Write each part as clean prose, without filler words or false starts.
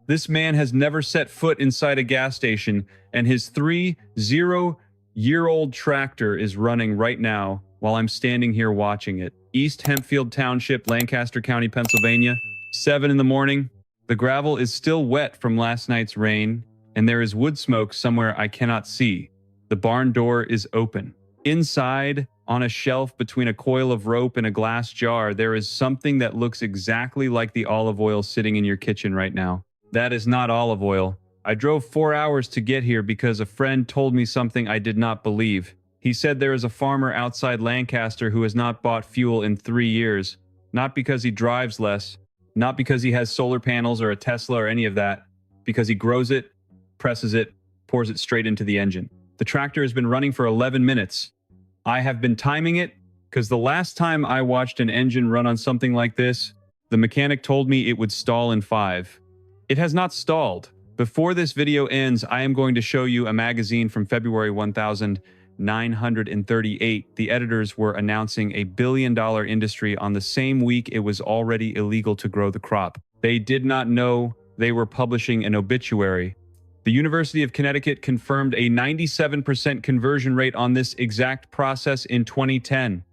This man has never set foot inside a gas station, and his 30-year-old tractor is running right now while I'm standing here watching it. East Hempfield Township, Lancaster County, Pennsylvania, 7 in the morning. The gravel is still wet from last night's rain, and there is wood smoke somewhere I cannot see. The barn door is open. Inside, on a shelf between a coil of rope and a glass jar, there is something that looks exactly like the olive oil sitting in your kitchen right now. That is not olive oil. I drove 4 hours to get here because a friend told me something I did not believe. He said there is a farmer outside Lancaster who has not bought fuel in 3 years. Not because he drives less, not because he has solar panels or a Tesla or any of that, because he grows it, presses it, pours it straight into the engine. The tractor has been running for 11 minutes. I have been timing it because the last time I watched an engine run on something like this, the mechanic told me it would stall in 5. It has not stalled. Before this video ends, I am going to show you a magazine from February 1938. The editors were announcing a billion-dollar industry on the same week it was already illegal to grow the crop. They did not know they were publishing an obituary. The University of Connecticut confirmed a 97% conversion rate on this exact process in 2010.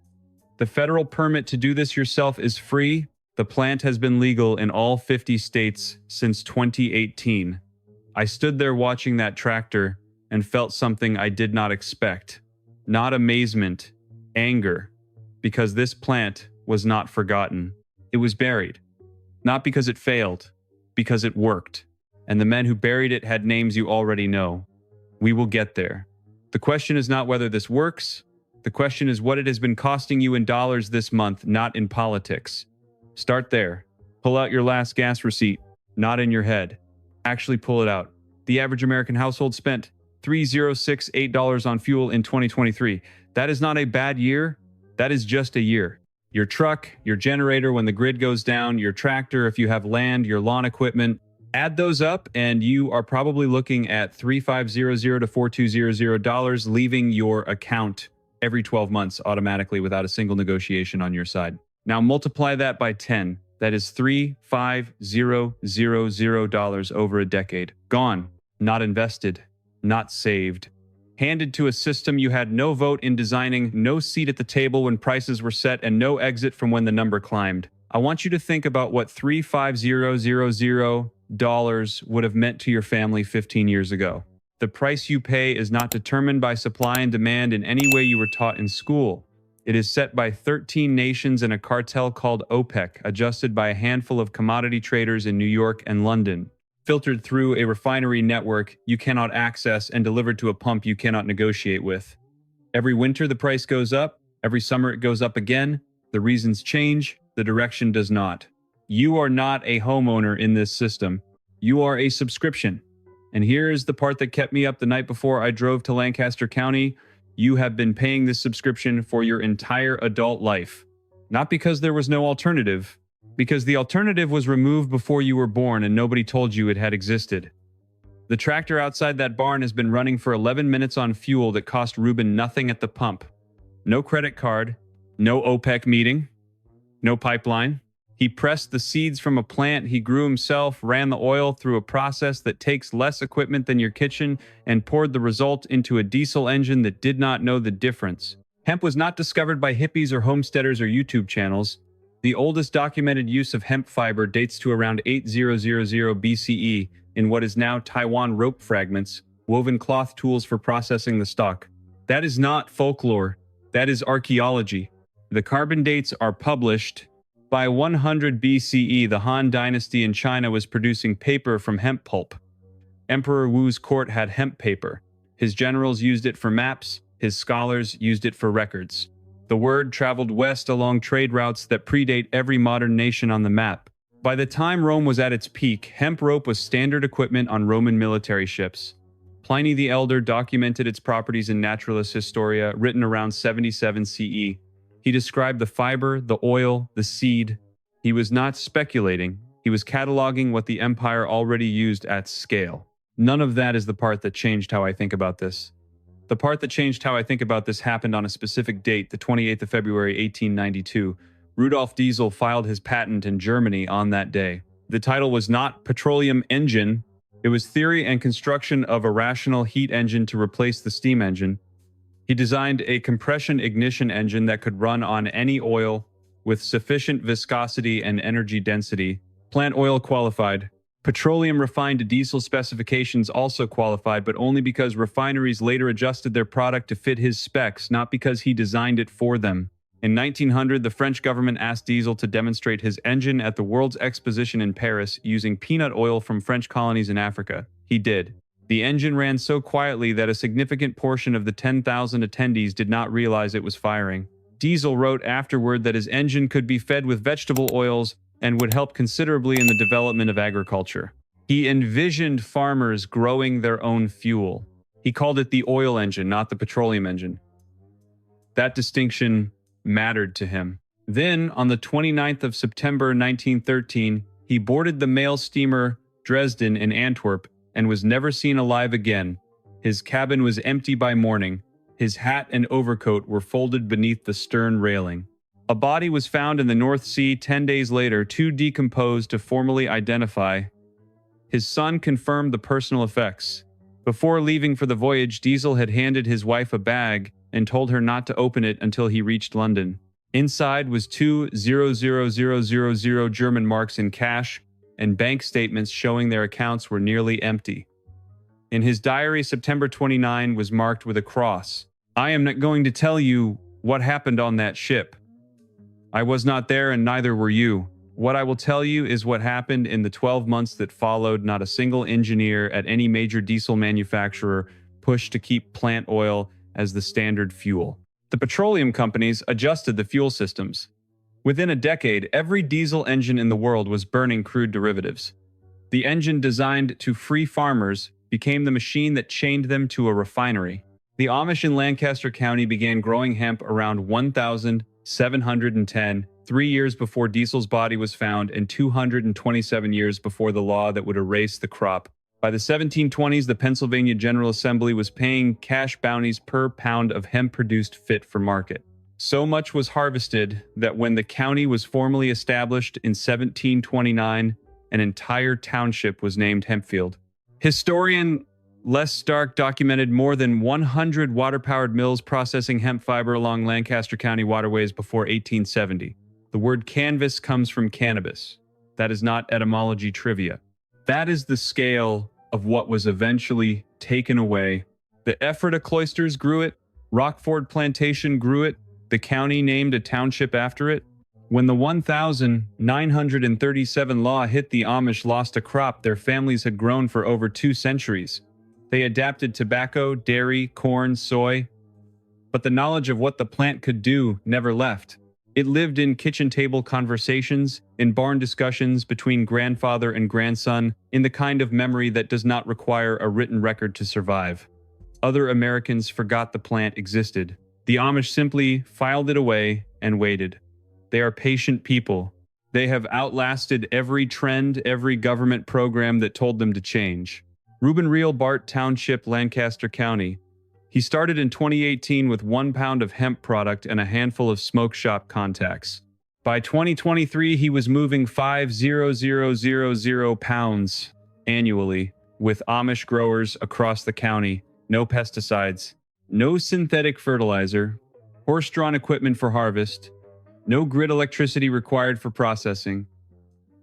The federal permit to do this yourself is free. The plant has been legal in all 50 states since 2018. I stood there watching that tractor and felt something I did not expect. Not amazement, anger, because this plant was not forgotten. It was buried. Not because it failed, because it worked. And the men who buried it had names you already know. We will get there. The question is not whether this works. The question is what it has been costing you in dollars this month, not in politics. Start there. Pull out your last gas receipt, not in your head. Actually pull it out. The average American household spent $3,068 on fuel in 2023. That is not a bad year. That is just a year. Your truck, your generator when the grid goes down, your tractor if you have land, your lawn equipment. Add those up and you are probably looking at $3,500 to $4,200 leaving your account every 12 months automatically without a single negotiation on your side. Now multiply that by 10. That is $3,500 over a decade. Gone, not invested, not saved. Handed to a system you had no vote in designing, no seat at the table when prices were set, and no exit from when the number climbed. I want you to think about what $3,500 would have meant to your family 15 years ago. The price you pay is not determined by supply and demand in any way you were taught in school. It is set by 13 nations and a cartel called OPEC, adjusted by a handful of commodity traders in New York and London, filtered through a refinery network you cannot access and delivered to a pump you cannot negotiate with. Every winter the price goes up, every summer it goes up again. The reasons change, the direction does not. You are not a homeowner in this system. You are a subscription. And here's the part that kept me up the night before I drove to Lancaster County. You have been paying this subscription for your entire adult life. Not because there was no alternative, because the alternative was removed before you were born and nobody told you it had existed. The tractor outside that barn has been running for 11 minutes on fuel that cost Ruben nothing at the pump. No credit card, no OPEC meeting, no pipeline. He pressed the seeds from a plant he grew himself, ran the oil through a process that takes less equipment than your kitchen, and poured the result into a diesel engine that did not know the difference. Hemp was not discovered by hippies or homesteaders or YouTube channels. The oldest documented use of hemp fiber dates to around 8000 BCE in what is now Taiwan rope fragments, woven cloth tools for processing the stalk. That is not folklore. That is archaeology. The carbon dates are published. By 100 BCE, the Han Dynasty in China was producing paper from hemp pulp. Emperor Wu's court had hemp paper. His generals used it for maps. His scholars used it for records. The word traveled west along trade routes that predate every modern nation on the map. By the time Rome was at its peak, hemp rope was standard equipment on Roman military ships. Pliny the Elder documented its properties in Naturalis Historia, written around 77 CE. He described the fiber, the oil, the seed. He was not speculating. He was cataloging what the empire already used at scale. None of that is the part that changed how I think about this. The part that changed how I think about this happened on a specific date, the 28th of February, 1892. Rudolf Diesel filed his patent in Germany on that day. The title was not Petroleum Engine. It was Theory and Construction of a Rational Heat Engine to Replace the Steam Engine. He designed a compression ignition engine that could run on any oil with sufficient viscosity and energy density. Plant oil qualified. Petroleum refined diesel specifications also qualified, but only because refineries later adjusted their product to fit his specs, not because he designed it for them. In 1900, the French government asked Diesel to demonstrate his engine at the World's Exposition in Paris using peanut oil from French colonies in Africa. He did. The engine ran so quietly that a significant portion of the 10,000 attendees did not realize it was firing. Diesel wrote afterward that his engine could be fed with vegetable oils and would help considerably in the development of agriculture. He envisioned farmers growing their own fuel. He called it the oil engine, not the petroleum engine. That distinction mattered to him. Then, on the 29th of September 1913, he boarded the mail steamer Dresden in Antwerp and was never seen alive again. His cabin was empty by morning. His hat and overcoat were folded beneath the stern railing. A body was found in the North Sea 10 days later, too decomposed to formally identify. His son confirmed the personal effects. Before leaving for the voyage, Diesel had handed his wife a bag and told her not to open it until he reached London. Inside was 2,000,000 German marks in cash and bank statements showing their accounts were nearly empty. In his diary, September 29 was marked with a cross. I am not going to tell you what happened on that ship. I was not there and neither were you. What I will tell you is what happened in the 12 months that followed. Not a single engineer at any major diesel manufacturer pushed to keep plant oil as the standard fuel. The petroleum companies adjusted the fuel systems. Within a decade, every diesel engine in the world was burning crude derivatives. The engine designed to free farmers became the machine that chained them to a refinery. The Amish in Lancaster County began growing hemp around 1710, 3 years before Diesel's body was found and 227 years before the law that would erase the crop. By the 1720s, the Pennsylvania General Assembly was paying cash bounties per pound of hemp produced fit for market. So much was harvested that when the county was formally established in 1729, an entire township was named Hempfield. Historian Les Stark documented more than 100 water-powered mills processing hemp fiber along Lancaster County waterways before 1870. The word canvas comes from cannabis. That is not etymology trivia. That is the scale of what was eventually taken away. The Ephrata cloisters grew it. Rockford Plantation grew it. The county named a township after it. When the 1937 law hit, the Amish lost a crop their families had grown for over 2 centuries. They adapted tobacco, dairy, corn, soy, but the knowledge of what the plant could do never left. It lived in kitchen table conversations, in barn discussions between grandfather and grandson, in the kind of memory that does not require a written record to survive. Other Americans forgot the plant existed. The Amish simply filed it away and waited. They are patient people. They have outlasted every trend, every government program that told them to change. Reuben Real Bart Township, Lancaster County. He started in 2018 with 1 pound of hemp product and a handful of smoke shop contacts. By 2023, he was moving 5,000 pounds annually with Amish growers across the county. No pesticides, no synthetic fertilizer, horse-drawn equipment for harvest, no grid electricity required for processing,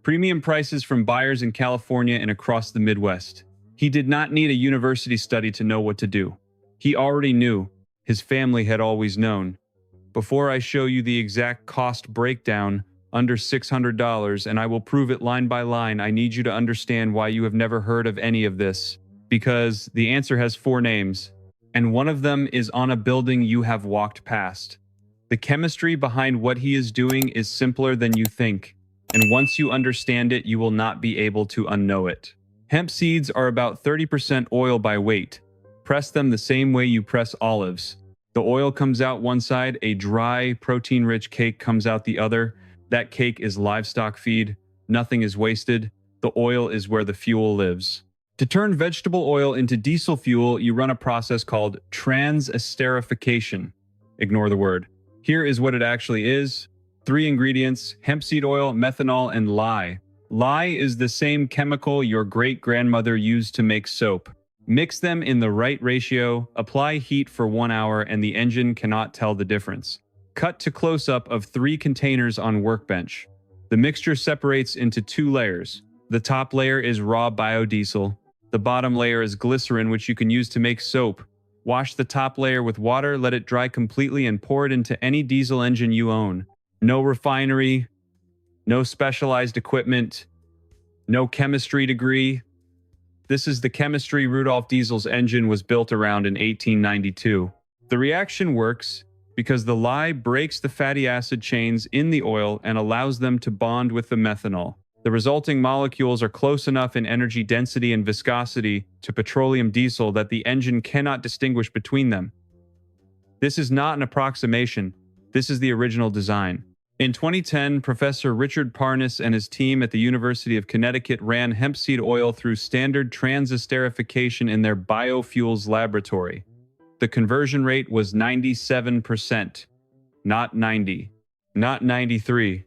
premium prices from buyers in California and across the Midwest. He did not need a university study to know what to do. He already knew. His family had always known. Before I show you the exact cost breakdown, under $600, and I will prove it line by line, I need you to understand why you have never heard of any of this. Because the answer has 4 names, and one of them is on a building you have walked past. The chemistry behind what he is doing is simpler than you think, and once you understand it, you will not be able to unknow it. Hemp seeds are about 30% oil by weight. Press them the same way you press olives. The oil comes out one side, a dry, protein-rich cake comes out the other. That cake is livestock feed. Nothing is wasted. The oil is where the fuel lives. To turn vegetable oil into diesel fuel, you run a process called trans-esterification. Ignore the word. Here is what it actually is. 3 ingredients: hemp seed oil, methanol, and lye. Lye is the same chemical your great-grandmother used to make soap. Mix them in the right ratio, apply heat for 1 hour, and the engine cannot tell the difference. Cut to close-up of 3 containers on workbench. The mixture separates into 2 layers. The top layer is raw biodiesel. The bottom layer is glycerin, which you can use to make soap. Wash the top layer with water, let it dry completely, and pour it into any diesel engine you own. No refinery, no specialized equipment, no chemistry degree. This is the chemistry Rudolf Diesel's engine was built around in 1892. The reaction works because the lye breaks the fatty acid chains in the oil and allows them to bond with the methanol. The resulting molecules are close enough in energy density and viscosity to petroleum diesel that the engine cannot distinguish between them. This is not an approximation. This is the original design. In 2010, Professor Richard Parnas and his team at the University of Connecticut ran hemp seed oil through standard transesterification in their biofuels laboratory. The conversion rate was 97%, not 90, not 93,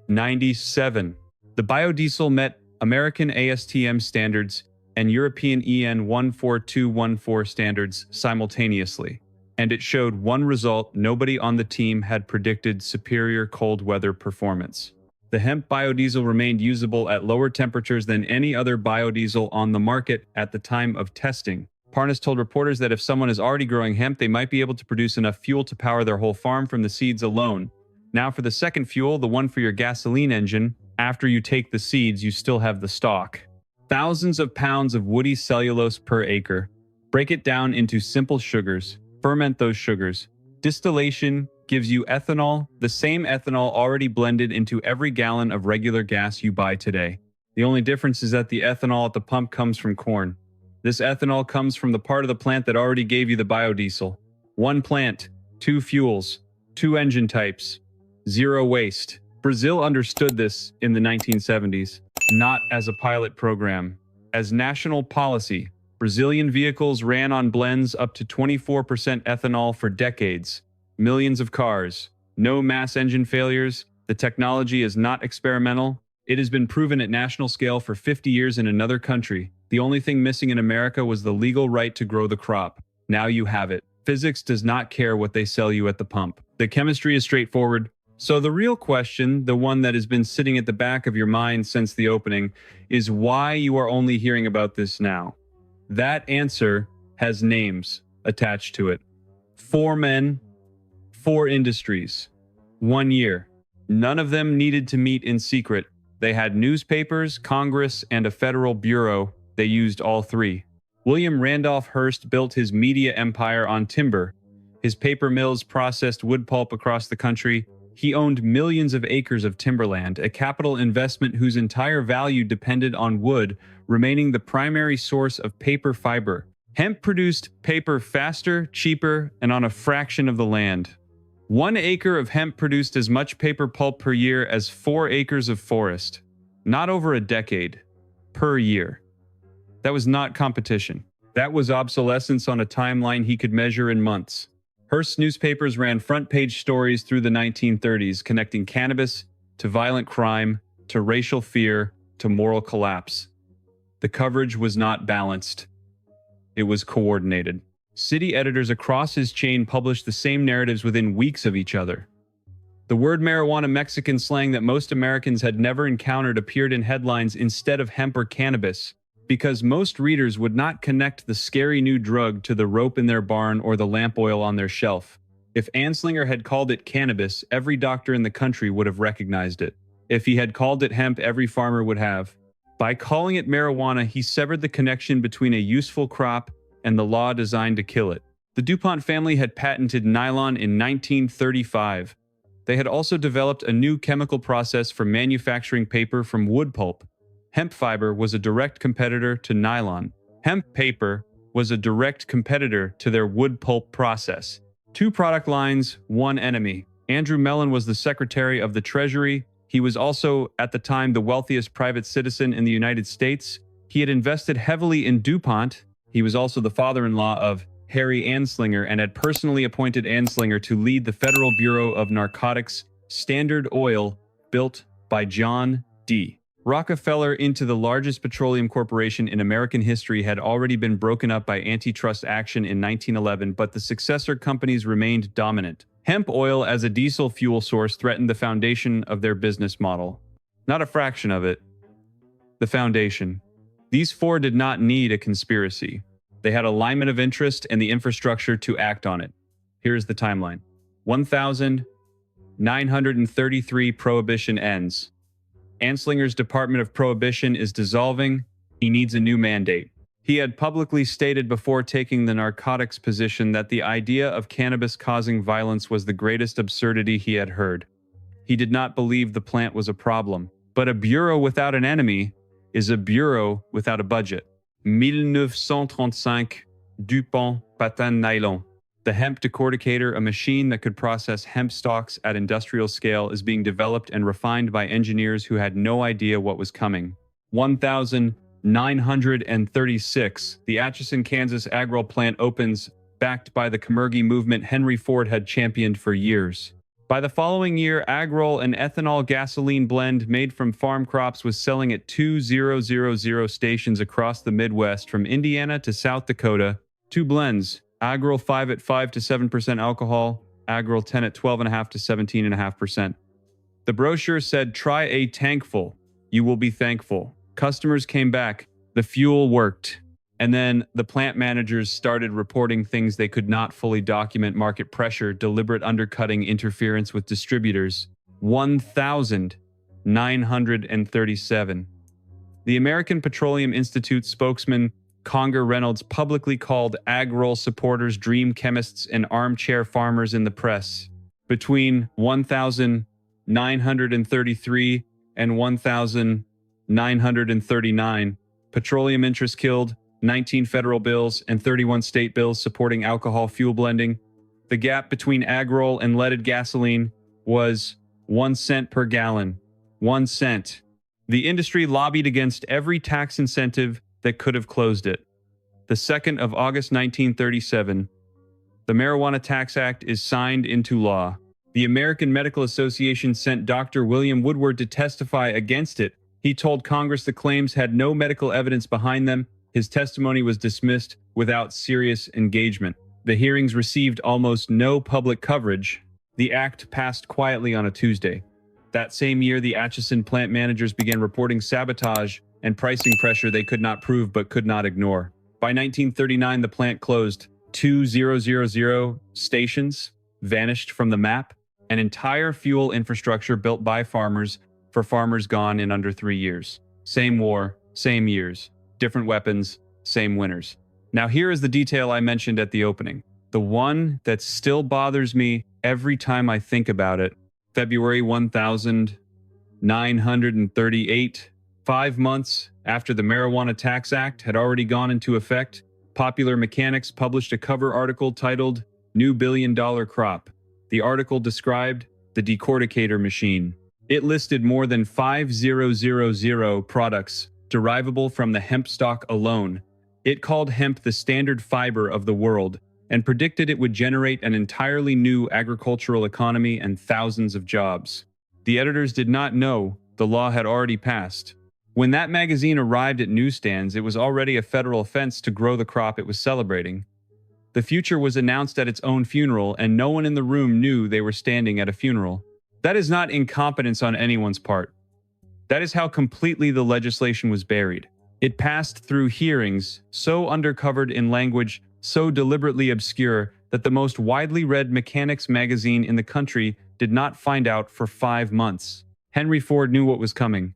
97. The biodiesel met American ASTM standards and European EN 14214 standards simultaneously. And it showed one result: nobody on the team had predicted superior cold weather performance. The hemp biodiesel remained usable at lower temperatures than any other biodiesel on the market at the time of testing. Parnas told reporters that if someone is already growing hemp, they might be able to produce enough fuel to power their whole farm from the seeds alone. Now for the second fuel, the one for your gasoline engine. After you take the seeds, you still have the stalk. Thousands of pounds of woody cellulose per acre. Break it down into simple sugars. Ferment those sugars. Distillation gives you ethanol, the same ethanol already blended into every gallon of regular gas you buy today. The only difference is that the ethanol at the pump comes from corn. This ethanol comes from the part of the plant that already gave you the biodiesel. 1 plant, 2 fuels, 2 engine types, 0 waste. Brazil understood this in the 1970s, not as a pilot program, as national policy. Brazilian vehicles ran on blends up to 24% ethanol for decades. Millions of cars. No mass engine failures. The technology is not experimental. It has been proven at national scale for 50 years in another country. The only thing missing in America was the legal right to grow the crop. Now you have it. Physics does not care what they sell you at the pump. The chemistry is straightforward. So the real question, the one that has been sitting at the back of your mind since the opening, is why you are only hearing about this now. That answer has names attached to it. 4 men, 4 industries, 1 year. None of them needed to meet in secret. They had newspapers, Congress, and a federal bureau. They used all 3. William Randolph Hearst built his media empire on timber. His paper mills processed wood pulp across the country. He owned millions of acres of timberland, a capital investment whose entire value depended on wood remaining the primary source of paper fiber. Hemp produced paper faster, cheaper, and on a fraction of the land. 1 acre of hemp produced as much paper pulp per year as 4 acres of forest. Not over a decade. Per year. That was not competition. That was obsolescence on a timeline he could measure in months. Hearst's newspapers ran front-page stories through the 1930s, connecting cannabis to violent crime, to racial fear, to moral collapse. The coverage was not balanced. It was coordinated. City editors across his chain published the same narratives within weeks of each other. The word marijuana, Mexican slang that most Americans had never encountered, appeared in headlines instead of hemp or cannabis, because most readers would not connect the scary new drug to the rope in their barn or the lamp oil on their shelf. If Anslinger had called it cannabis, every doctor in the country would have recognized it. If he had called it hemp, every farmer would have. By calling it marijuana, he severed the connection between a useful crop and the law designed to kill it. The DuPont family had patented nylon in 1935. They had also developed a new chemical process for manufacturing paper from wood pulp. Hemp fiber was a direct competitor to nylon. Hemp paper was a direct competitor to their wood pulp process. 2 product lines, 1 enemy. Andrew Mellon was the Secretary of the Treasury. He was also, at the time, the wealthiest private citizen in the United States. He had invested heavily in DuPont. He was also the father-in-law of Harry Anslinger and had personally appointed Anslinger to lead the Federal Bureau of Narcotics Standard Oil, built by John D. Rockefeller, into the largest petroleum corporation in American history, had already been broken up by antitrust action in 1911, but the successor companies remained dominant. Hemp oil as a diesel fuel source threatened the foundation of their business model. Not a fraction of it, the foundation. These four did not need a conspiracy. They had alignment of interest and the infrastructure to act on it. Here's the timeline. 1933, Prohibition ends. Anslinger's Department of Prohibition is dissolving. He needs a new mandate. He had publicly stated before taking the narcotics position that the idea of cannabis causing violence was the greatest absurdity he had heard. He did not believe the plant was a problem. But a bureau without an enemy is a bureau without a budget. 1935, Dupont, Patin Nylon. The hemp decorticator, a machine that could process hemp stalks at industrial scale, is being developed and refined by engineers who had no idea what was coming. 1936, the Atchison, Kansas Agrol plant opens, backed by the Commergy movement Henry Ford had championed for years. By the following year, Agrol, an ethanol gasoline blend made from farm crops, was selling at 2000 stations across the Midwest from Indiana to South Dakota. Two blends, Agrol 5 at 5 to 7% alcohol, Agrol 10 at 12.5 to 17.5%. The brochure said, "Try a tankful. You will be thankful." Customers came back. The fuel worked. And then the plant managers started reporting things they could not fully document: market pressure, deliberate undercutting, interference with distributors. 1937. The American Petroleum Institute spokesman Conger Reynolds publicly called Agrol supporters dream chemists and armchair farmers in the press. Between 1933 and 1939, petroleum interests killed 19 federal bills and 31 state bills supporting alcohol fuel blending. The gap between Agrol and leaded gasoline was 1 cent per gallon. 1 cent. The industry lobbied against every tax incentive that could have closed it. The 2nd of August 1937, the Marijuana Tax Act is signed into law. The American Medical Association sent Dr. William Woodward to testify against it. He told Congress the claims had no medical evidence behind them. His testimony was dismissed without serious engagement. The hearings received almost no public coverage. The act passed quietly on a Tuesday. That same year, the Atchison plant managers began reporting sabotage and pricing pressure they could not prove but could not ignore. By 1939, the plant closed. 2000 stations vanished from the map. An entire fuel infrastructure built by farmers for farmers gone in under 3 years. Same war, same years. Different weapons, same winners. Now here is the detail I mentioned at the opening. The one that still bothers me every time I think about it. February 1938, 5 months after the Marijuana Tax Act had already gone into effect, Popular Mechanics published a cover article titled "New Billion-Dollar Crop." The article described the decorticator machine. It listed more than 5,000 products derivable from the hemp stalk alone. It called hemp the standard fiber of the world and predicted it would generate an entirely new agricultural economy and thousands of jobs. The editors did not know the law had already passed. When that magazine arrived at newsstands, it was already a federal offense to grow the crop it was celebrating. The future was announced at its own funeral, and no one in the room knew they were standing at a funeral. That is not incompetence on anyone's part. That is how completely the legislation was buried. It passed through hearings so undercovered in language so deliberately obscure that the most widely read mechanics magazine in the country did not find out for 5 months. Henry Ford knew what was coming.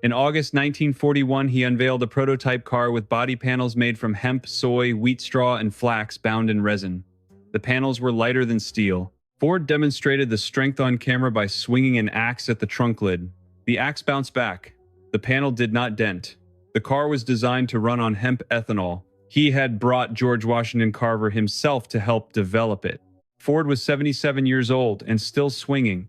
In August 1941, he unveiled a prototype car with body panels made from hemp, soy, wheat straw, and flax bound in resin. The panels were lighter than steel. Ford demonstrated the strength on camera by swinging an axe at the trunk lid. The axe bounced back. The panel did not dent. The car was designed to run on hemp ethanol. He had brought George Washington Carver himself to help develop it. Ford was 77 years old and still swinging.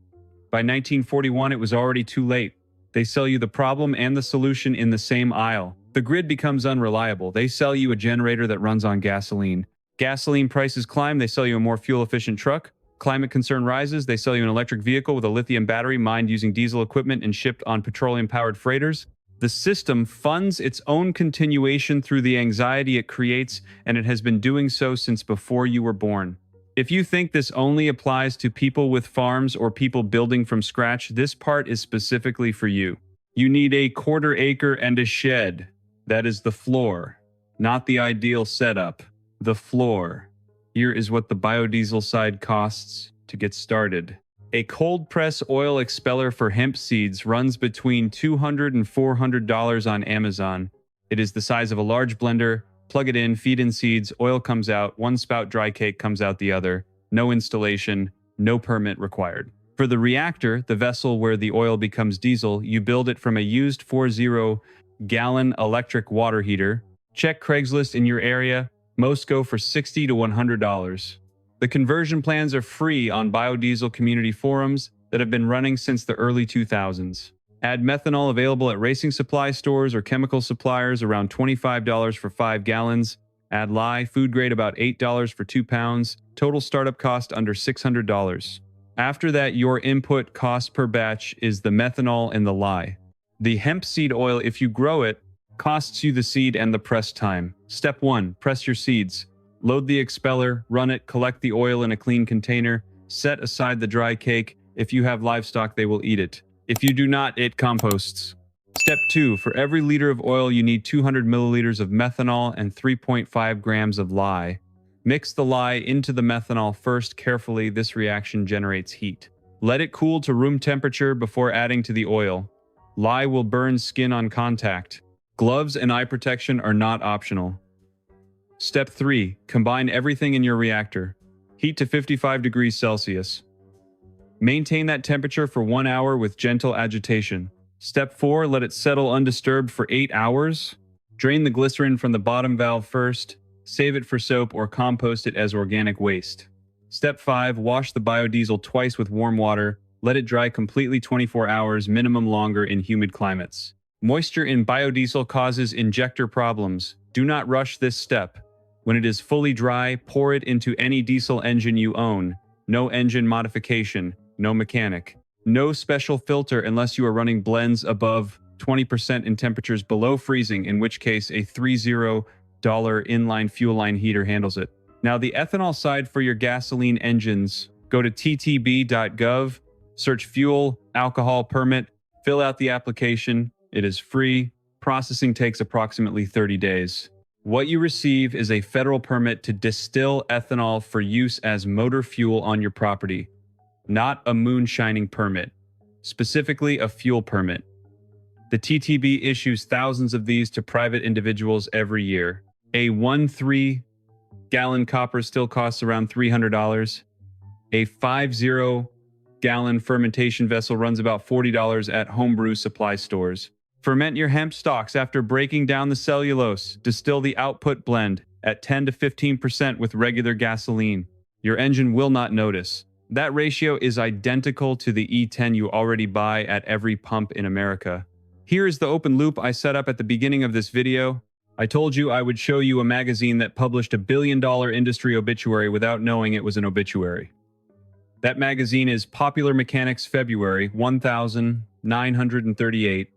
By 1941, it was already too late. They sell you the problem and the solution in the same aisle. The grid becomes unreliable. They sell you a generator that runs on gasoline. Gasoline prices climb. They sell you a more fuel-efficient truck. Climate concern rises, they sell you an electric vehicle with a lithium battery mined using diesel equipment and shipped on petroleum-powered freighters. The system funds its own continuation through the anxiety it creates, and it has been doing so since before you were born. If you think this only applies to people with farms or people building from scratch, this part is specifically for you. You need a quarter acre and a shed. That is the floor, not the ideal setup. The floor. Here is what the biodiesel side costs to get started. A cold press oil expeller for hemp seeds runs between $200 and $400 on Amazon. It is the size of a large blender. Plug it in, feed in seeds, oil comes out, one spout dry cake comes out the other. No installation, no permit required. For the reactor, the vessel where the oil becomes diesel, you build it from a used 40-gallon electric water heater. Check Craigslist in your area. Most go for $60 to $100. The conversion plans are free on biodiesel community forums that have been running since the early 2000s. Add methanol available at racing supply stores or chemical suppliers around $25 for 5 gallons. Add lye, food grade about $8 for 2 pounds. Total startup cost under $600. After that, your input cost per batch is the methanol and the lye. The hemp seed oil, if you grow it, costs you the seed and the press time. Step 1. Press your seeds. Load the expeller, run it, collect the oil in a clean container, set aside the dry cake. If you have livestock, they will eat it. If you do not, it composts. Step 2. For every liter of oil, you need 200 milliliters of methanol and 3.5 grams of lye. Mix the lye into the methanol first carefully. This reaction generates heat. Let it cool to room temperature before adding to the oil. Lye will burn skin on contact. Gloves and eye protection are not optional. Step 3. Combine everything in your reactor. Heat to 55 degrees Celsius. Maintain that temperature for 1 hour with gentle agitation. Step 4. Let it settle undisturbed for 8 hours. Drain the glycerin from the bottom valve first. Save it for soap or compost it as organic waste. Step 5. Wash the biodiesel twice with warm water. Let it dry completely 24 hours, minimum longer in humid climates. Moisture in biodiesel causes injector problems. Do not rush this step. When it is fully dry, pour it into any diesel engine you own. No engine modification, no mechanic. No special filter unless you are running blends above 20% in temperatures below freezing, in which case a $30 inline fuel line heater handles it. Now the ethanol side for your gasoline engines, go to ttb.gov, search fuel, alcohol permit, fill out the application. It is free. Processing takes approximately 30 days. What you receive is a federal permit to distill ethanol for use as motor fuel on your property, not a moonshining permit, specifically a fuel permit. The TTB issues thousands of these to private individuals every year. A 1.3-gallon copper still costs around $300. A 50-gallon fermentation vessel runs about $40 at homebrew supply stores. Ferment your hemp stalks after breaking down the cellulose. Distill the output blend at 10 to 15% with regular gasoline. Your engine will not notice. That ratio is identical to the E10 you already buy at every pump in America. Here is the open loop I set up at the beginning of this video. I told you I would show you a magazine that published a billion-dollar industry obituary without knowing it was an obituary. That magazine is Popular Mechanics February 1938.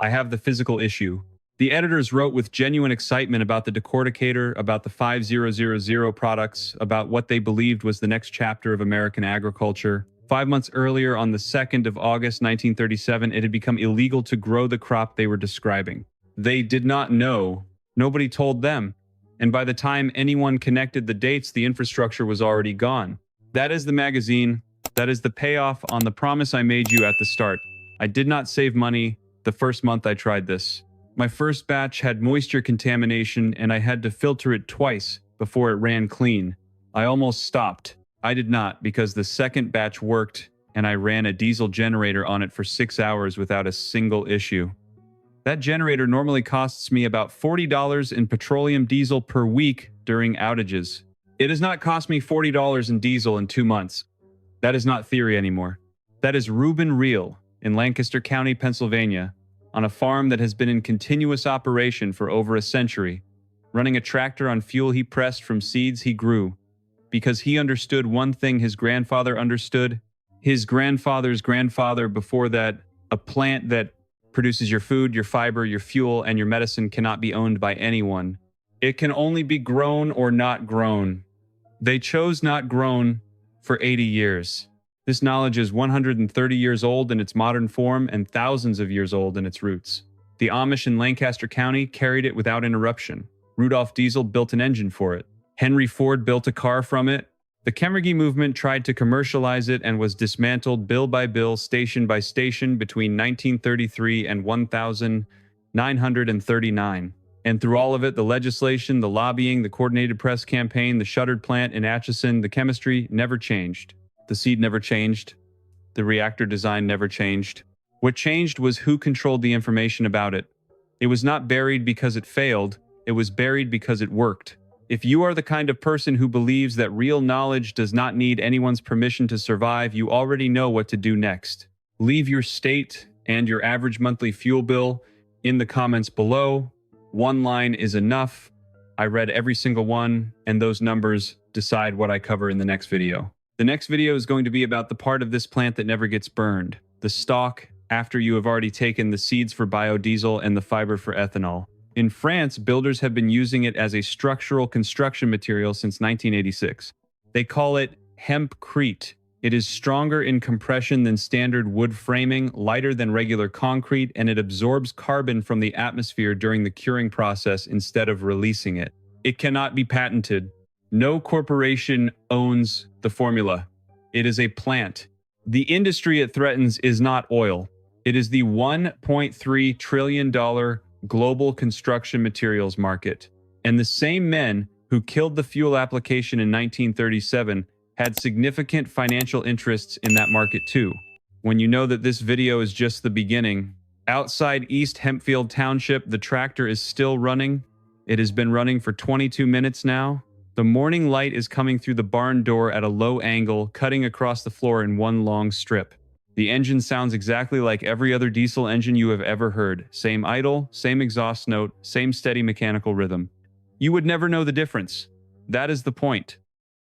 I have the physical issue. The editors wrote with genuine excitement about the decorticator, about the 5000 products, about what they believed was the next chapter of American agriculture. 5 months earlier, on the 2nd of August 1937, it had become illegal to grow the crop they were describing. They did not know. Nobody told them. And by the time anyone connected the dates, the infrastructure was already gone. That is the magazine. That is the payoff on the promise I made you at the start. I did not save money the first month I tried this. My first batch had moisture contamination and I had to filter it twice before it ran clean. I almost stopped. I did not, because the second batch worked and I ran a diesel generator on it for 6 hours without a single issue. That generator normally costs me about $40 in petroleum diesel per week during outages. It has not cost me $40 in diesel in 2 months. That is not theory anymore. That is Reuben Real in Lancaster County, Pennsylvania, on a farm that has been in continuous operation for over a century, running a tractor on fuel he pressed from seeds he grew. because he understood one thing his grandfather understood. His grandfather's grandfather before that, a plant that produces your food, your fiber, your fuel, and your medicine cannot be owned by anyone. It can only be grown or not grown. They chose not grown for 80 years. This knowledge is 130 years old in its modern form and thousands of years old in its roots. The Amish in Lancaster County carried it without interruption. Rudolph Diesel built an engine for it. Henry Ford built a car from it. The Chemery movement tried to commercialize it and was dismantled bill by bill, station by station between 1933 and 1939. And through all of it, the legislation, the lobbying, the coordinated press campaign, the shuttered plant in Atchison, the chemistry never changed. The seed never changed. The reactor design never changed. What changed was who controlled the information about it. It was not buried because it failed. It was buried because it worked. If you are the kind of person who believes that real knowledge does not need anyone's permission to survive, you already know what to do next. Leave your state and your average monthly fuel bill in the comments below. One line is enough. I read every single one, and those numbers decide what I cover in the next video. The next video is going to be about the part of this plant that never gets burned, the stalk, after you have already taken the seeds for biodiesel and the fiber for ethanol. In France, builders have been using it as a structural construction material since 1986. They call it hempcrete. It is stronger in compression than standard wood framing, lighter than regular concrete, and it absorbs carbon from the atmosphere during the curing process instead of releasing it. It cannot be patented. No corporation owns the formula. It is a plant. The industry it threatens is not oil. It is the $1.3 trillion global construction materials market. And the same men who killed the fuel application in 1937 had significant financial interests in that market too. When you know that this video is just the beginning, outside East Hempfield Township, the tractor is still running. It has been running for 22 minutes now. The morning light is coming through the barn door at a low angle, cutting across the floor in one long strip. The engine sounds exactly like every other diesel engine you have ever heard. Same idle, same exhaust note, same steady mechanical rhythm. You would never know the difference. That is the point.